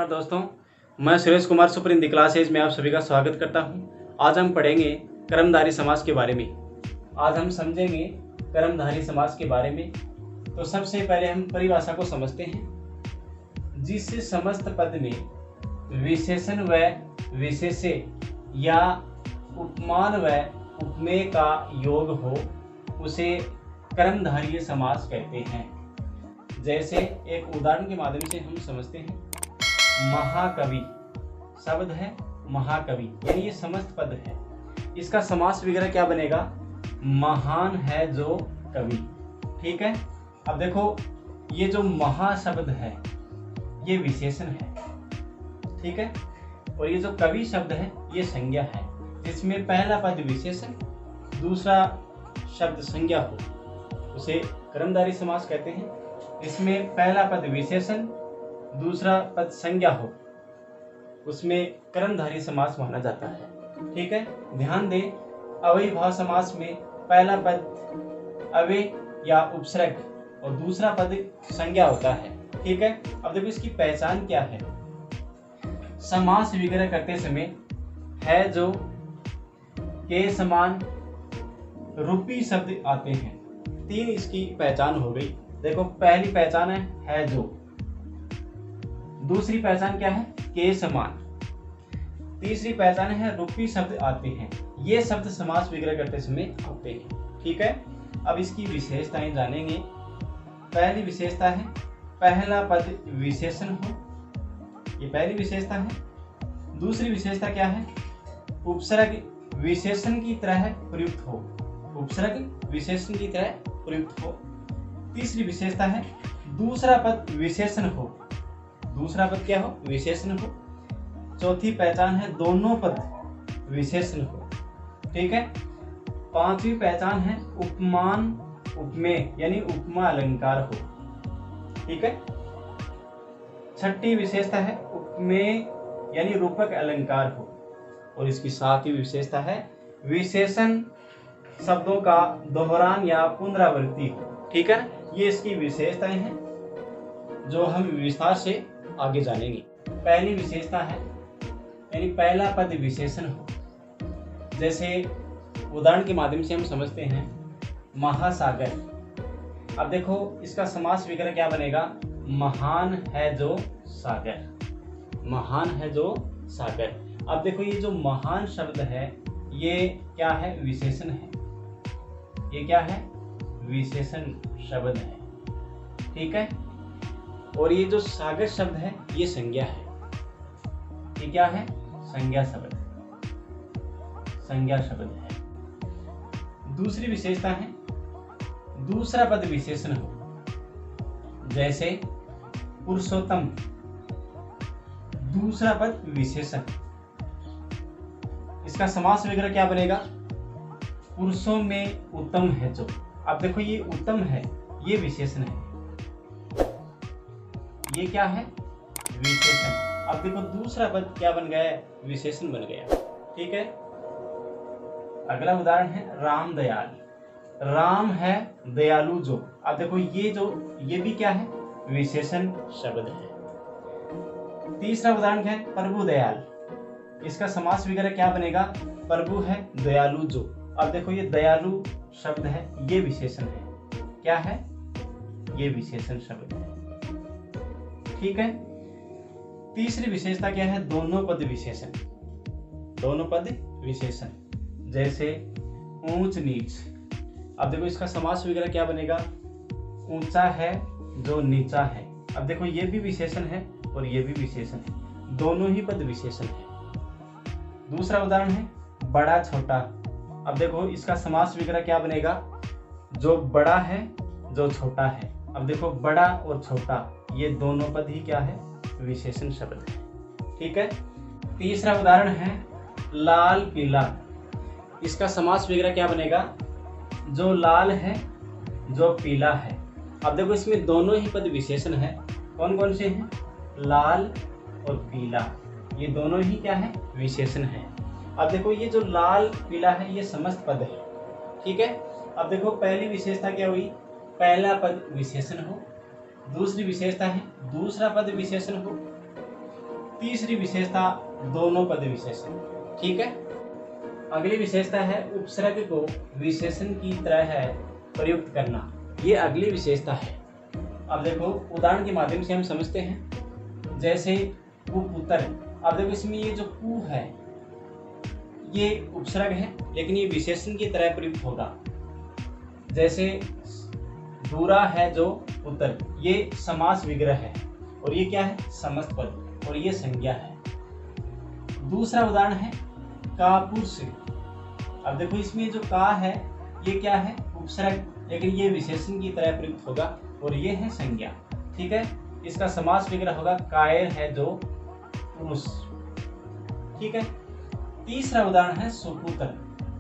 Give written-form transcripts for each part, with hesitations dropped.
दोस्तों, मैं Suresh Kumar super in the classes में आप सभी का स्वागत करता हूं। आज हम पढ़ेंगे कर्मधारय समास के बारे में। आज हम समझेंगे कर्मधारय समास के बारे में। तो सबसे पहले हम परिभाषा को समझते हैं। जिस समस्त पद में विशेषण व विशेष्य या उपमान व उपमेय का योग हो उसे कर्मधारय समास कहते हैं। जैसे एक उदाहरण के माध्यम से हम समझते हैं। महाकवि शब्द है, महाकवि यानी ये समस्त पद है। इसका समास वगैरह क्या बनेगा? महान है जो कवि। ठीक है। अब देखो, ये जो महा शब्द है ये विशेषण है, ठीक है, और ये जो कवि शब्द है ये संज्ञा है। जिसमें पहला पद विशेषण, दूसरा शब्द संज्ञा हो उसे कर्मधारय समास कहते हैं। इसमें पहला पद विशेषण, दूसरा पद संज्ञा हो उसमें कर्मधारय समास माना जाता है। ठीक है। ध्यान दें, अव्ययीभाव समास में पहला पद अव्यय या उपसर्ग और दूसरा पद संज्ञा होता है। ठीक है। अब देखो इसकी पहचान क्या है। समास वगैरह करते समय है जो के समान रूपी शब्द आते हैं। तीन इसकी पहचान हो गई। देखो, पहली पहचान है जो, दूसरी पहचान क्या है? के समान, तीसरी पहचान है रूपी शब्द आते हैं। ये शब्द समास विग्रह करते समय आते हैं। ठीक है। अब इसकी विशेषताएं जानेंगे। पहली विशेषता है पहला पद विशेषण हो, ये पहली विशेषता है। दूसरी विशेषता क्या है? उपसर्ग विशेषण की तरह प्रयुक्त हो, उपसर्ग विशेषण की तरह प्रयुक्त हो। तीसरी विशेषता है दूसरा पद विशेषण हो, दूसरा पद क्या हो? विशेषण हो। चौथी पहचान है दोनों पद विशेषण हो। ठीक है। पांचवी पहचान है उपमान उपमेय यानी उपमा अलंकार हो। ठीक है। छठी विशेषता है उपमेय यानी रूपक अलंकार हो। और इसकी सातवीं विशेषता है विशेषण शब्दों का दोहरान या पुनरावृत्ति हो। ठीक है। ये इसकी विशेषताएं हैं जो हम विस्तार से आगे जानेंगे। पहली विशेषता है यानी पहला पद विशेषण हो। जैसे उदाहरण के माध्यम से हम समझते हैं महासागर। अब देखो इसका समास वगैरह क्या बनेगा? महान है जो सागर, महान है जो सागर। अब देखो ये जो महान शब्द है ये क्या है? विशेषण है। ये क्या है? विशेषण शब्द है। ठीक है। और ये जो सागर शब्द है ये संज्ञा है। ये क्या है? संज्ञा शब्द, संज्ञा शब्द है। दूसरी विशेषता है दूसरा पद विशेषण हो। जैसे पुरुषोत्तम, दूसरा पद विशेषण। इसका समास वगैरह क्या बनेगा? पुरुषों में उत्तम है जो। अब देखो ये उत्तम है ये विशेषण है, ये क्या है? विशेषण। अब देखो दूसरा पद क्या बन गया? विशेषण बन गया। ठीक है। अगला उदाहरण है राम दयाल। राम है दयालु जो। अब देखो ये भी क्या है? विशेषण शब्द है। तीसरा उदाहरण है प्रभु दयाल। इसका समास वगैरह क्या बनेगा? प्रभु है दयालु जो। अब देखो ये दयालु शब्द है ये विशेषण है। क्या है? ये विशेषण शब्द है। ठीक है। तीसरी विशेषता क्या है? दोनों पद विशेषण, दोनों पद विशेषण। जैसे ऊंच नीच। अब देखो इसका समास वगैरह क्या बनेगा? ऊंचा है जो नीचा है। अब देखो ये भी विशेषण है और ये भी विशेषण है, दोनों ही पद विशेषण है। दूसरा उदाहरण है बड़ा छोटा। अब देखो इसका समास वगैरह क्या बनेगा? जो बड़ा है जो छोटा है। अब देखो बड़ा और छोटा ये दोनों पद ही क्या है? विशेषण शब्द है। ठीक है। तीसरा उदाहरण है लाल पीला। इसका समास वगैरह क्या बनेगा? जो लाल है जो पीला है। अब देखो इसमें दोनों ही पद विशेषण है। कौन कौन से हैं? लाल और पीला, ये दोनों ही क्या है? विशेषण है। अब देखो ये जो लाल पीला है ये समस्त पद है। ठीक है। अब देखो पहली विशेषता क्या हुई? पहला पद विशेषण हो। दूसरी विशेषता है दूसरा पद विशेषण हो। तीसरी विशेषता दोनों पद विशेषण। ठीक है, अगली विशेषता है उपसर्ग को विशेषण की तरह है प्रयुक्त करना। ये अगली विशेषता है। अब देखो उदाहरण के माध्यम से हम समझते हैं। जैसे कुपुत्र, अब देखो इसमें ये जो कु है ये उपसर्ग है, लेकिन ये विशेषण की तरह प्रयुक्त होगा। जैसे दूरा है जो पुत्र, ये समास विग्रह है और ये क्या है, समस्त पद, और ये संज्ञा है। दूसरा उदाहरण है कापुरुष। अब देखो इसमें जो का है ये क्या है, उपसर्ग, लेकिन ये विशेषण की तरह प्रयुक्त होगा और ये है संज्ञा। ठीक है, इसका समास विग्रह होगा कायर है जो पुरुष। ठीक है, तीसरा उदाहरण है सुपुत्र।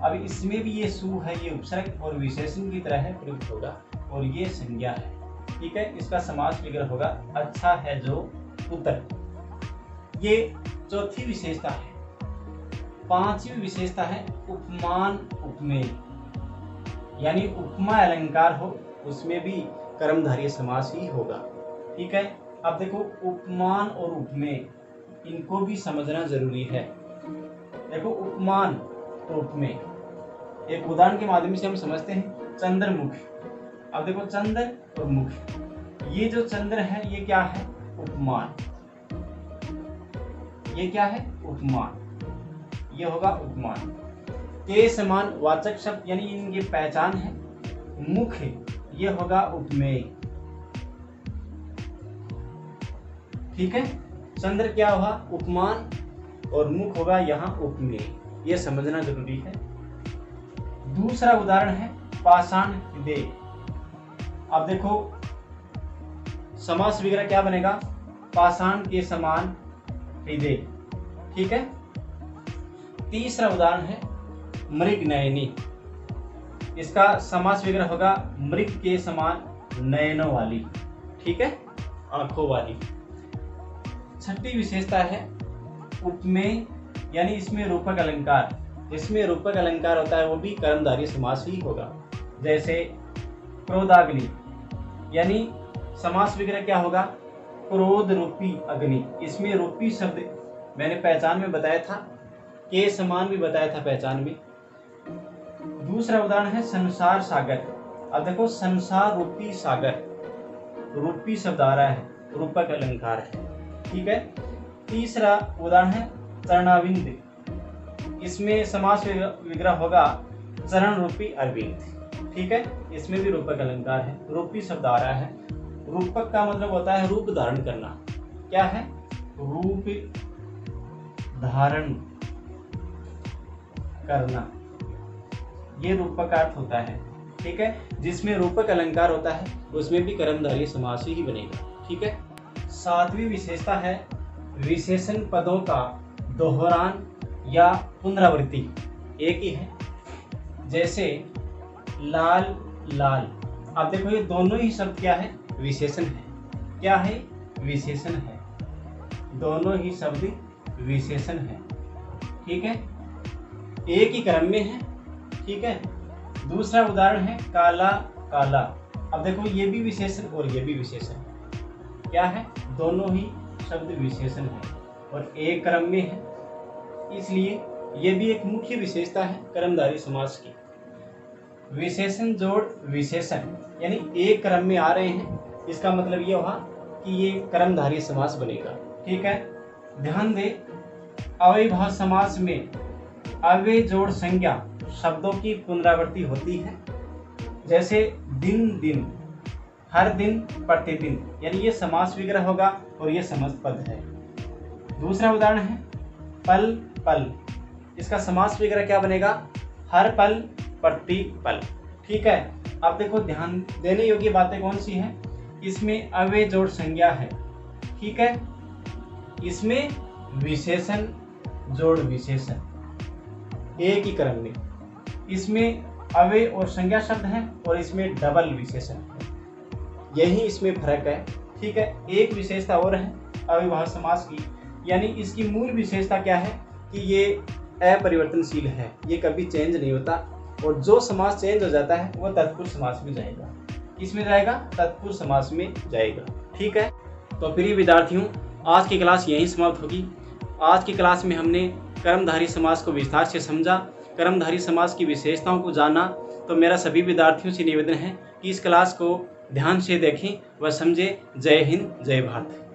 अब इसमें भी ये सु है, ये उपसर्ग और विशेषण की तरह है प्रयुक्त होगा और ये संज्ञा है। ठीक है, इसका समास विग्रह होगा अच्छा है जो पुत्र। ये चौथी विशेषता है। पांचवी विशेषता है उपमान उपमेय, यानी उपमा अलंकार हो उसमें भी कर्मधारय समास ही होगा। ठीक है, अब देखो उपमान और उपमेय इनको भी समझना जरूरी है। देखो उपमान और उपमेय एक उदाहरण के माध्यम से हम समझते हैं। चंद्रमुख, अब देखो चंद्र और मुख, ये जो चंद्र है ये क्या है, उपमान। ये क्या है, उपमान, ये होगा उपमान। के समान वाचक शब्द यानी इनकी पहचान है। मुख ये होगा उपमेय। ठीक है, चंद्र क्या होगा, उपमान, और मुख होगा यहाँ उपमेय। ये समझना जरूरी है। दूसरा उदाहरण है पाषाण हृदय। अब देखो समास विग्रह क्या बनेगा, पाषाण के समान हृदय। ठीक है, तीसरा उदाहरण है मृग नयनी। इसका समास विग्रह होगा मृग के समान नयनों वाली। ठीक है, आंखों वाली। छठी विशेषता है उपमेय, यानी इसमें रूपक अलंकार। इसमें रूपक अलंकार होता है वो भी कर्मधारय समास ही होगा। जैसे क्रोधाग्नि, यानी समास विग्रह क्या होगा, क्रोध रूपी अग्नि। इसमें रूपी शब्द मैंने पहचान में बताया था, के समान भी बताया था पहचान में। दूसरा उदाहरण है संसार सागर। अब देखो संसार रूपी सागर, रूपी शब्द आ रहा है, रूपक अलंकार है। ठीक है, तीसरा उदाहरण है चरणाविंद। इसमें समास विग्रह होगा चरण रूपी अरविंद। ठीक है, इसमें भी रूपक अलंकार है, रूपी शब्द आ रहा है। रूपक का मतलब होता है रूप धारण करना। क्या है, रूप धारण करना, ये रूपक अर्थ होता है। ठीक है, जिसमें रूपक अलंकार होता है उसमें भी कर्मधारय समास ही बनेगा। ठीक है, सातवीं विशेषता है विशेषण पदों का दोहरान या पुनरावृत्ति एक ही है। जैसे लाल लाल, अब देखो ये दोनों ही शब्द क्या है, विशेषण है। क्या है, विशेषण है। दोनों ही शब्द विशेषण है। ठीक है, एक ही क्रम में है। ठीक है, दूसरा उदाहरण है काला काला। अब देखो ये भी विशेषण और ये भी विशेषण। क्या है, दोनों ही शब्द विशेषण है और एक क्रम में है, इसलिए ये भी एक मुख्य विशेषता है कर्मधारय समास की। विशेषण जोड़ विशेषण, यानी एक क्रम में आ रहे हैं, इसका मतलब ये हुआ कि ये कर्मधारय समास बनेगा। ठीक है, ध्यान दे, अव्ययभाव समास में अव्यय जोड़ संज्ञा शब्दों की पुनरावृत्ति होती है। जैसे दिन दिन, हर दिन, प्रतिदिन, यानी ये समास विग्रह होगा और ये समस्त पद है। दूसरा उदाहरण है पल पल। इसका समास विग्रह क्या बनेगा, हर पल प्रति पल। ठीक है, अब देखो ध्यान देने योग्य बातें कौन सी हैं, इसमें अव्यय जोड़ संज्ञा है। ठीक है, इसमें विशेषण जोड़ विशेषण एक ही क्रम में, इसमें अव्यय और संज्ञा शब्द हैं और इसमें डबल विशेषण है। यही इसमें फर्क है। ठीक है, एक विशेषता और है अव्ययभाव समास की, यानी इसकी मूल विशेषता क्या है कि ये अपरिवर्तनशील है, ये कभी चेंज नहीं होता, और जो समास चेंज हो जाता है वो तत्पुरुष समास में जाएगा। इसमें जाएगा, तत्पुरुष समास में जाएगा। ठीक है, तो प्रिय विद्यार्थियों, आज की क्लास यहीं समाप्त होगी। आज की क्लास में हमने कर्मधारय समास को विस्तार से समझा, कर्मधारय समास की विशेषताओं को जाना। तो मेरा सभी विद्यार्थियों से निवेदन है कि इस क्लास को ध्यान से देखें व समझें। जय हिंद, जय भारत।